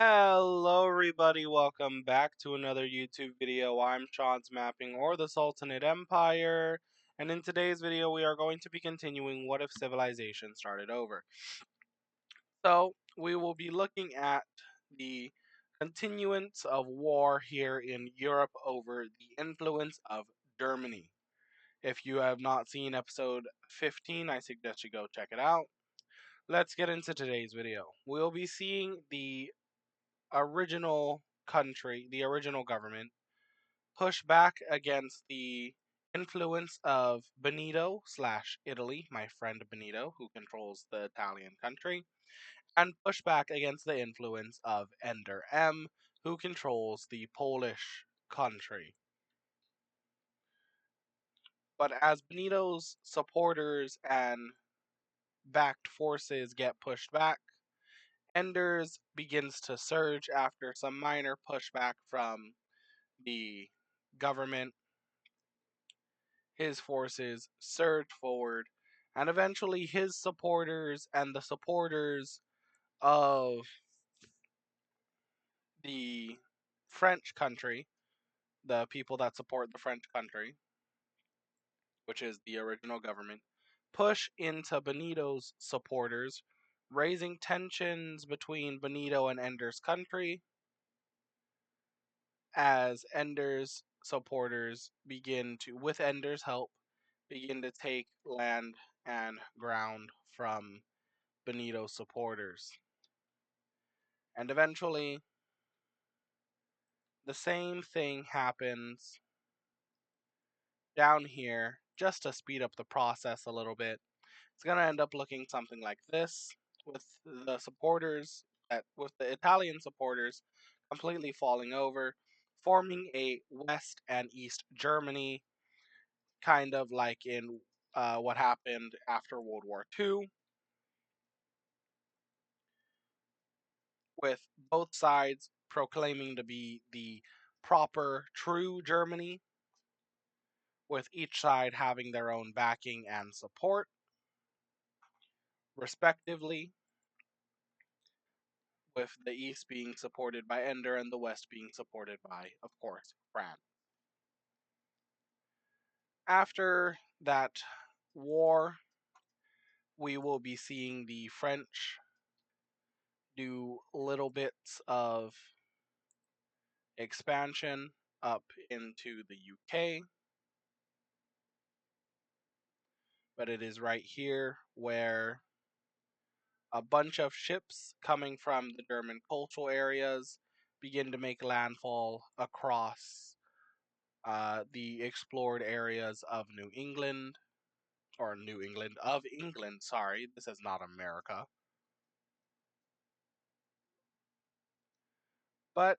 Hello everybody, welcome back to another YouTube video. I'm Sean's Mapping or the Sultanate Empire, and in today's video we are going to be continuing What If Civilization Started Over. So, we will be looking at the continuance of war here in Europe over the influence of Germany. If you have not seen episode 15, I suggest you go check it out. Let's get into today's video. We'll be seeing the original country, the original government, push back against the influence of Benito slash Italy, my friend Benito, who controls the Italian country, and push back against the influence of Ender M, who controls the Polish country. But as Benito's supporters and backed forces get pushed back, Ender's begins to surge after some minor pushback from the government. His forces surge forward, and eventually his supporters and the supporters of the French country, the people that support the French country, which is the original government, push into Benito's supporters, raising tensions between Benito and Ender's country as Ender's supporters begin to, with Ender's help, begin to take land and ground from Benito's supporters. And eventually, the same thing happens down here just to speed up the process a little bit. It's going to end up looking something like this, with the supporters, with the Italian supporters completely falling over, forming a West and East Germany, kind of like in what happened after World War II, with both sides proclaiming to be the proper, true Germany, with each side having their own backing and support, respectively, with the East being supported by Ender and the West being supported by, of course, France. After that war, we will be seeing the French do little bits of expansion up into the UK, but it is right here where a bunch of ships coming from the German coastal areas begin to make landfall across the explored areas of New England, or New England, of England, sorry, this is not America. But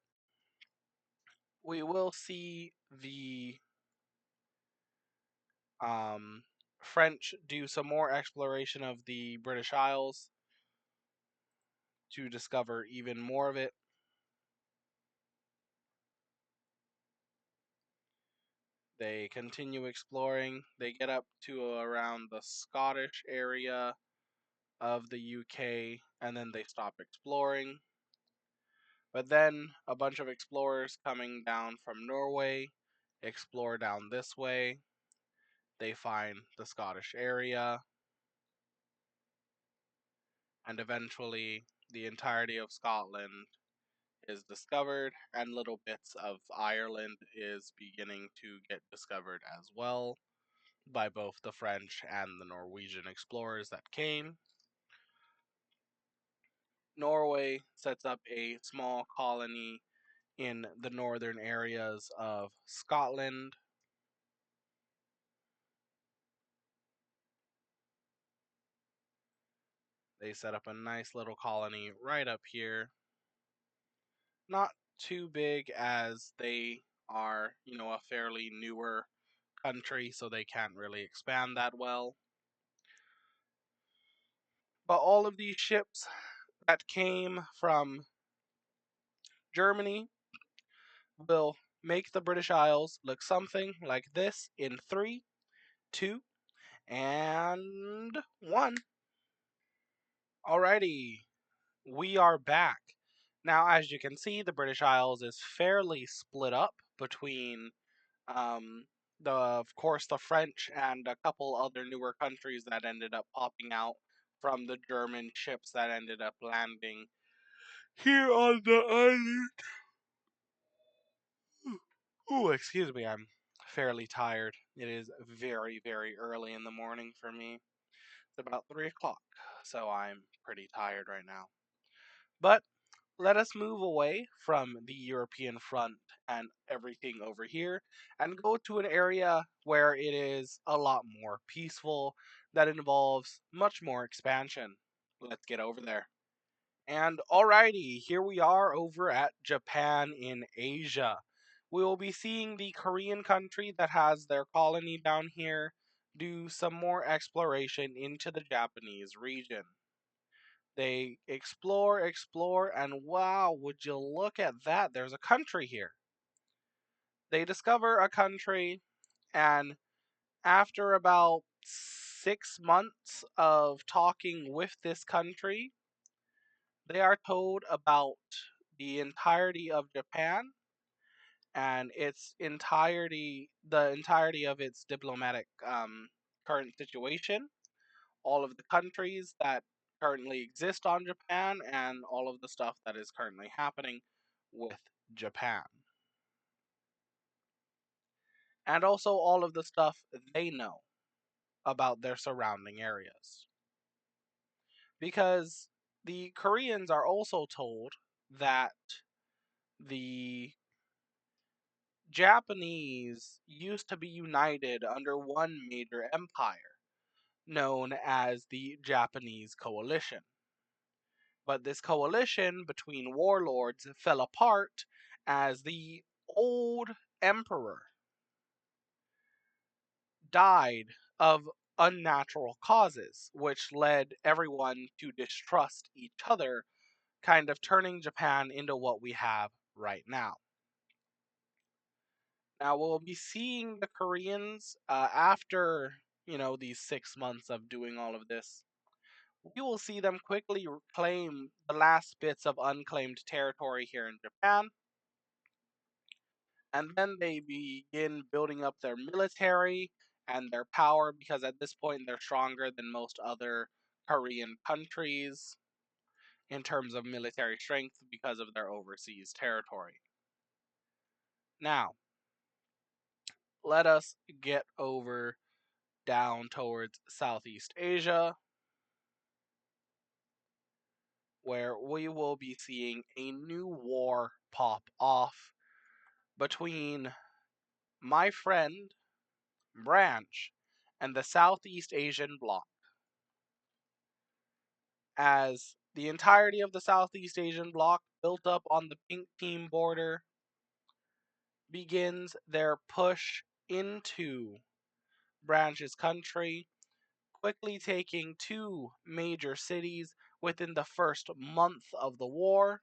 we will see the French do some more exploration of the British Isles to discover even more of it. They continue exploring. They get up to around the Scottish area of the UK, and then they stop exploring. But then a bunch of explorers coming down from Norway explore down this way. They find the Scottish area, and eventually the entirety of Scotland is discovered, and little bits of Ireland is beginning to get discovered as well by both the French and the Norwegian explorers that came. Norway sets up a small colony in the northern areas of Scotland. They set up a nice little colony right up here. Not too big, as they are, a fairly newer country, so they can't really expand that well. But all of these ships that came from Germany will make the British Isles look something like this in 3, 2, and 1. Alrighty, we are back. Now, as you can see, the British Isles is fairly split up between um, of course, the French and a couple other newer countries that ended up popping out from the German ships that ended up landing here on the island. Ooh, excuse me, I'm fairly tired. It is very, very early in the morning for me. It's about 3 o'clock, so I'm pretty tired right now. But let us move away from the European front and everything over here and go to an area where it is a lot more peaceful, that involves much more expansion. Let's get over there. And alrighty, here we are over at Japan in Asia. We will be seeing the Korean country that has their colony down here do some more exploration into the Japanese region. They explore, and wow, would you look at that? There's a country here. They discover a country, and after about 6 months of talking with this country, they are told about the entirety of Japan and the entirety of its diplomatic current situation, all of the countries that currently exist on Japan, and all of the stuff that is currently happening with Japan. And also all of the stuff they know about their surrounding areas. Because the Koreans are also told that the Japanese used to be united under one major empire known as the Japanese Coalition. But this coalition between warlords fell apart as the old emperor died of unnatural causes, which led everyone to distrust each other, kind of turning Japan into what we have right now. Now we'll be seeing the Koreans after these 6 months of doing all of this. We will see them quickly claim the last bits of unclaimed territory here in Japan, and then they begin building up their military and their power because at this point they're stronger than most other Korean countries in terms of military strength because of their overseas territory. Now, let us get over down towards Southeast Asia, where we will be seeing a new war pop off between my friend Branch and the Southeast Asian bloc, as the entirety of the Southeast Asian bloc, built up on the pink team border, begins their push into Branch's country, quickly taking two major cities within the first month of the war,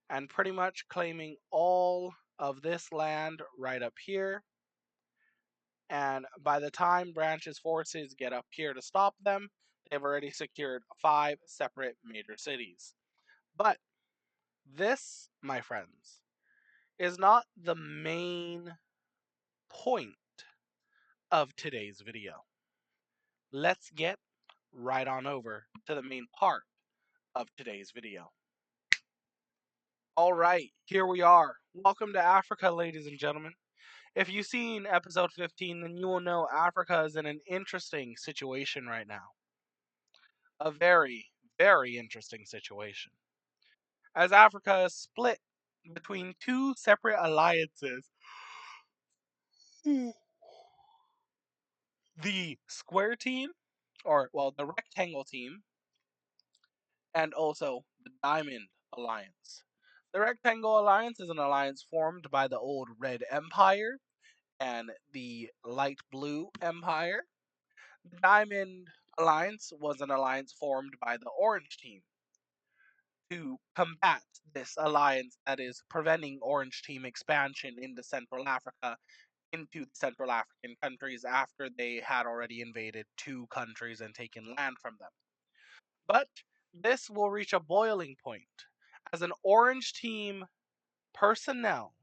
and pretty much claiming all of this land right up here. And by the time Branch's forces get up here to stop them, they've already secured 5 separate major cities. But this, my friends, is not the main point of today's video. Let's get right on over to the main part of today's video. Alright, here we are. Welcome to Africa, ladies and gentlemen. If you've seen episode 15, then you will know Africa is in an interesting situation right now. A very, very interesting situation. As Africa is split between two separate alliances, the square team, or well, the rectangle team, and also the diamond alliance. The rectangle alliance is an alliance formed by the old red empire and the light blue empire. The diamond alliance was an alliance formed by the orange team to combat this alliance that is preventing orange team expansion into Central Africa, into the Central African countries after they had already invaded two countries and taken land from them. But this will reach a boiling point as an orange team personnel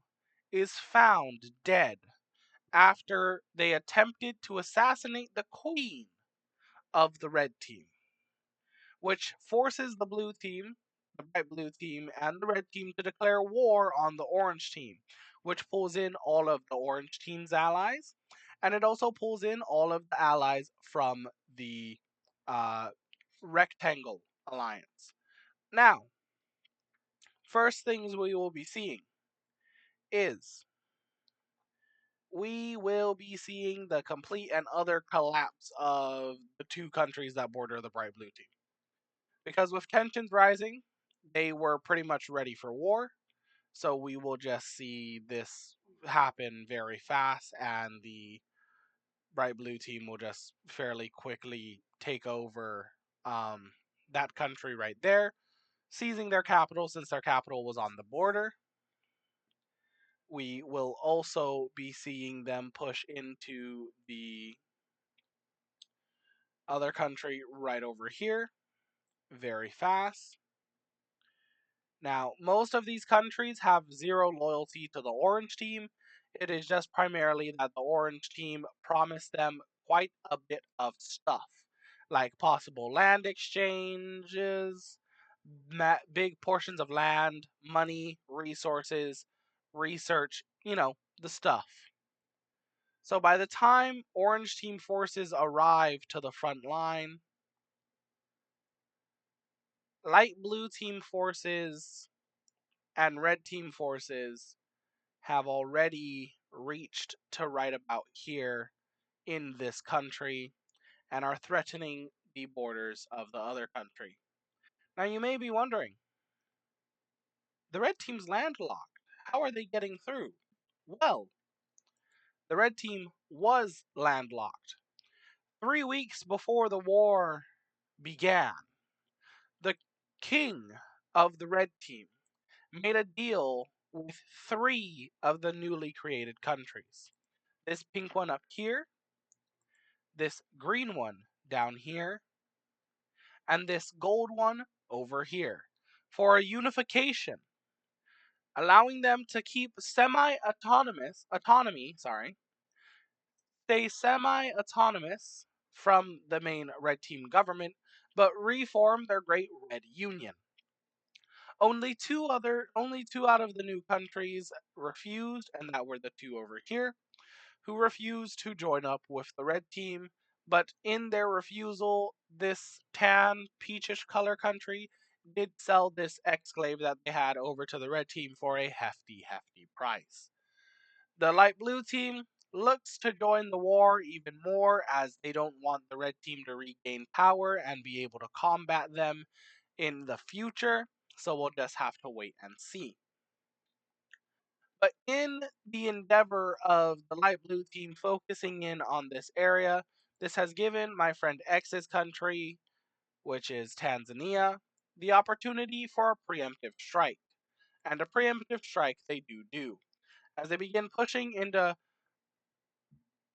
is found dead after they attempted to assassinate the queen of the red team, which forces the blue team, the bright blue team, and the red team to declare war on the orange team, which pulls in all of the orange team's allies, and it also pulls in all of the allies from the uh, rectangle alliance. Now, first things we will be seeing is we will be seeing the complete and utter collapse of the two countries that border the bright blue team. Because with tensions rising, they were pretty much ready for war. So we will just see this happen very fast, and the bright blue team will just fairly quickly take over that country right there, seizing their capital since their capital was on the border. We will also be seeing them push into the other country right over here very fast. Now, most of these countries have zero loyalty to the orange team. It is just primarily that the orange team promised them quite a bit of stuff, like possible land exchanges, big portions of land, money, resources, research, the stuff. So by the time orange team forces arrive to the front line, light blue team forces and red team forces have already reached to right about here in this country and are threatening the borders of the other country. Now, you may be wondering, the red team's landlocked. How are they getting through? Well, the red team was landlocked. 3 weeks before the war began, the king of the red team made a deal with three of the newly created countries. This pink one up here, this green one down here, and this gold one over here for a unification, allowing them to keep stay semi-autonomous from the main red team government, but reform their great red union. Only two out of the new countries refused, and that were the two over here, who refused to join up with the red team. But in their refusal, this tan, peachish color country did sell this exclave that they had over to the red team for a hefty, hefty price. The light blue team looks to join the war even more, as they don't want the red team to regain power and be able to combat them in the future. So we'll just have to wait and see. But in the endeavor of the light blue team focusing in on this area, this has given my friend X's country, which is Tanzania, the opportunity for a preemptive strike. And a preemptive strike they do, as they begin pushing into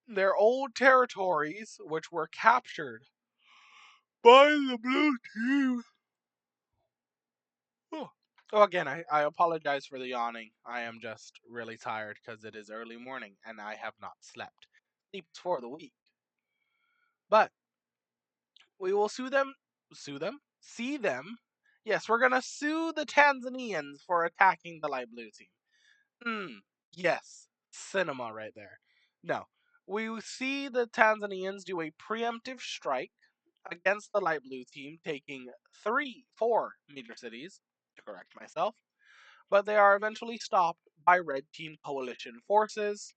their old territories, which were captured by the blue team. Oh, again, I apologize for the yawning. I am just really tired because it is early morning and I have not slept. Sleeps for the week. But we will see them. Yes, we're gonna sue the Tanzanians for attacking the light blue team. Yes, cinema right there. No, we see the Tanzanians do a preemptive strike against the light blue team, taking 4 major cities, to correct myself, but they are eventually stopped by red team coalition forces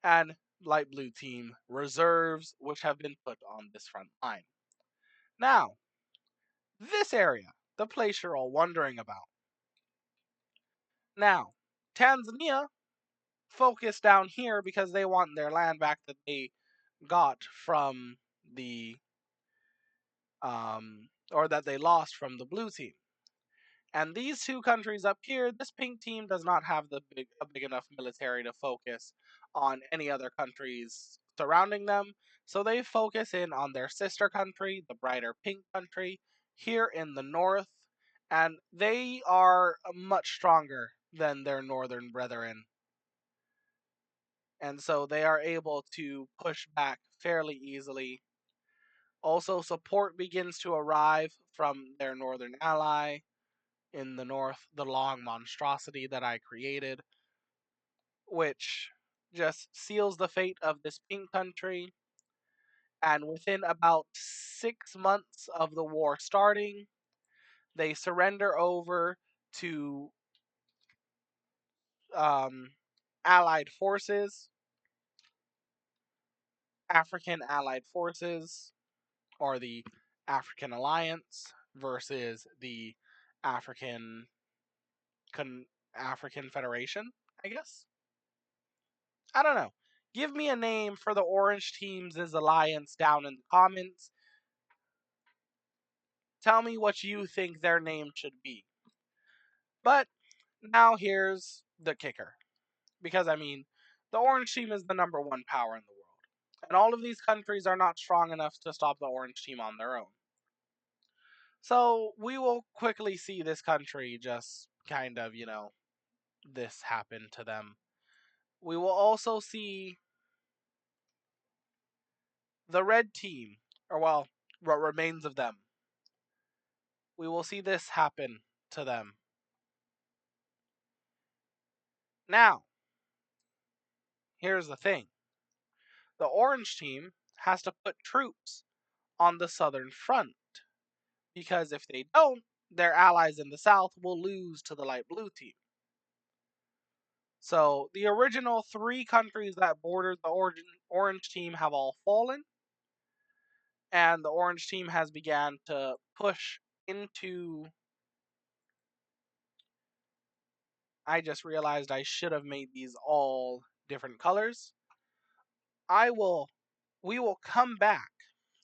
and light blue team reserves, which have been put on this front line. Now, this area, the place you're all wondering about. Now, Tanzania focused down here because they want their land back that they got from the or that they lost from the blue team. And these two countries up here, this pink team does not have a big enough military to focus on any other countries surrounding them. So they focus in on their sister country, the brighter pink country, here in the north, And they are much stronger than their northern brethren. And so they are able to push back fairly easily. Also, support begins to arrive from their northern ally in the north, the long monstrosity that I created, which just seals the fate of this pink country. And within about 6 months of the war starting, they surrender over to um, Allied forces, African Allied forces, or the African Alliance versus the African Con- African Federation, I guess. I don't know. Give me a name for the Orange Team's alliance down in the comments. Tell me what you think their name should be. But now here's the kicker. Because, I mean, the Orange Team is the number one power in the world. And all of these countries are not strong enough to stop the Orange Team on their own. So we will quickly see this country just kind of, this happen to them. We will also see the Red Team, or well, what remains of them. We will see this happen to them. Now, here's the thing. The Orange Team has to put troops on the southern front, because if they don't, their allies in the south will lose to the light blue team. So the original 3 countries that bordered the Orange Team have all fallen, and the Orange Team has began to push into... I just realized I should have made these all different colors. We will come back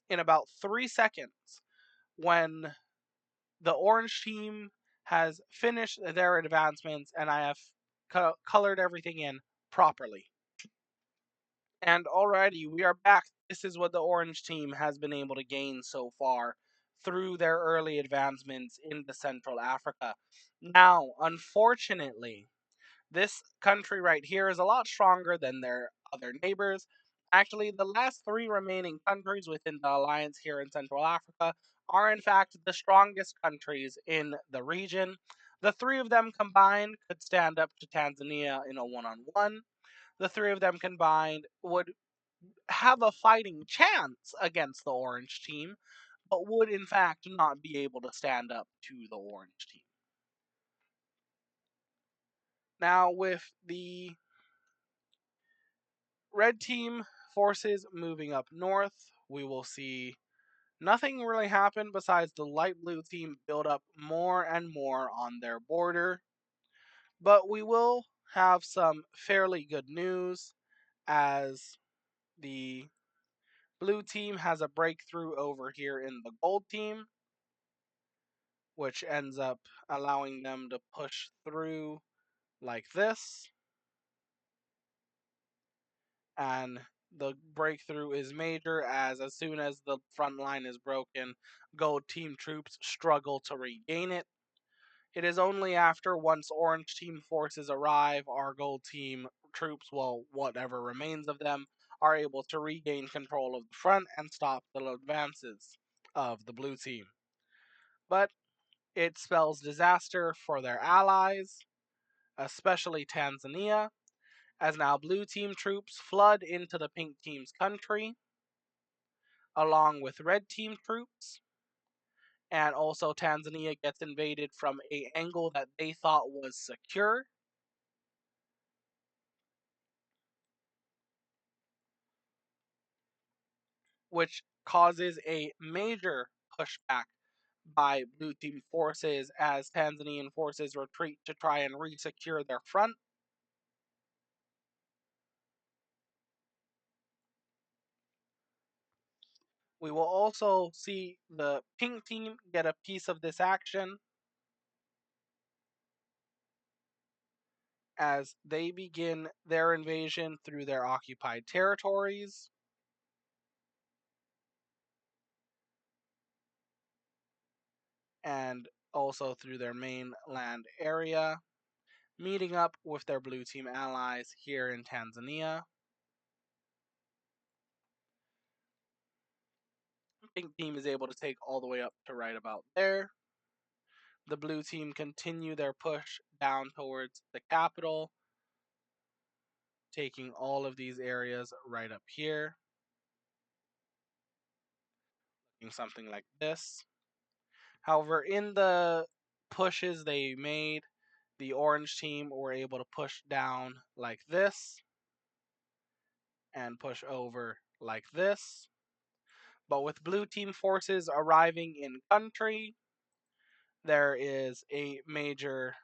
in about 3 seconds when the Orange Team has finished their advancements and I have colored everything in properly. And already we are back. This is what the Orange Team has been able to gain so far through their early advancements into Central Africa. Now, unfortunately, this country right here is a lot stronger than their other neighbors. Actually, the last 3 remaining countries within the alliance here in Central Africa are in fact the strongest countries in the region. The 3 of them combined could stand up to Tanzania in a one-on-one. The 3 of them combined would have a fighting chance against the Orange Team, but would in fact not be able to stand up to the Orange Team. Now, with the Red Team forces moving up north, we will see nothing really happen besides the light blue team build up more and more on their border. But we will have some fairly good news as the blue team has a breakthrough over here in the gold team, which ends up allowing them to push through like this. And the breakthrough is major as soon as the front line is broken, gold team troops struggle to regain it. It is only after once orange team forces arrive, our gold team troops, well, whatever remains of them, are able to regain control of the front and stop the advances of the blue team. But it spells disaster for their allies, especially Tanzania, as now blue team troops flood into the pink team's country, along with red team troops. And also Tanzania gets invaded from an angle that they thought was secure. Which causes a major pushback by blue team forces as Tanzanian forces retreat to try and re-secure their front. We will also see the pink team get a piece of this action as they begin their invasion through their occupied territories. And also through their mainland area, meeting up with their blue team allies here in Tanzania. Pink team is able to take all the way up to right about there. The blue team continue their push down towards the capital, taking all of these areas right up here, looking something like this. However, in the pushes they made, the orange team were able to push down like this and push over like this. But with blue team forces arriving in country, there is a major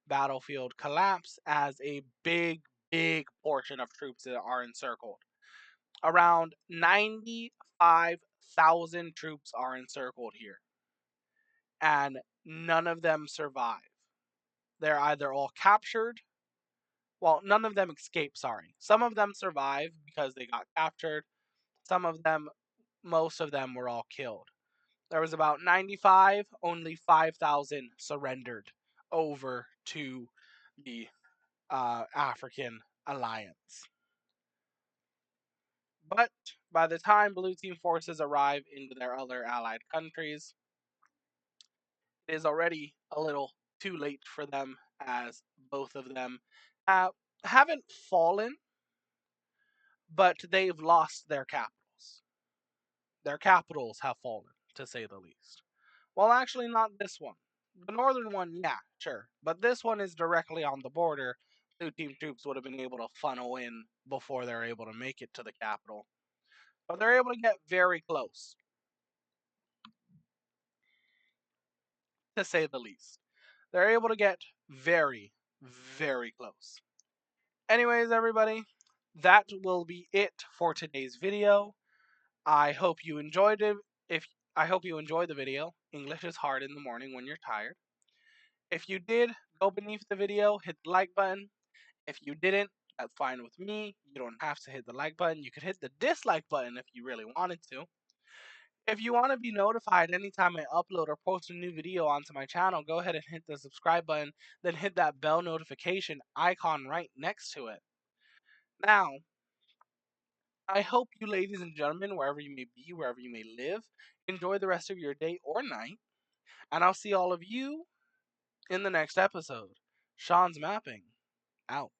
battlefield collapse as a big portion of troops are encircled. Around 95,000 troops are encircled here, and none of them survive. They're either all captured. Well, none of them escape, sorry. Some of them survive because they got captured. Some of them, most of them were all killed. There was about 95, only 5,000 surrendered over to the African alliance. But by the time blue team forces arrive into their other allied countries, it is already a little too late for them, as both of them haven't fallen, but they've lost their capitals. Their capitals have fallen, to say the least. Well, actually, not this one. The northern one, yeah, sure. But this one is directly on the border. Blue team troops would have been able to funnel in before they're able to make it to the capital. But they're able to get very close, to say the least. They're able to get very close. Anyways, everybody, that will be it for today's video. I hope you enjoyed it. If I hope you enjoyed the video. English is hard in the morning when you're tired. If you did, go beneath the video, hit the like button. If you didn't, that's fine with me. You don't have to hit the like button. You could hit the dislike button if you really wanted to. If you want to be notified anytime I upload or post a new video onto my channel, go ahead and hit the subscribe button, then hit that bell notification icon right next to it. Now, I hope you ladies and gentlemen, wherever you may be, wherever you may live, enjoy the rest of your day or night, and I'll see all of you in the next episode. Sean's Mapping, out.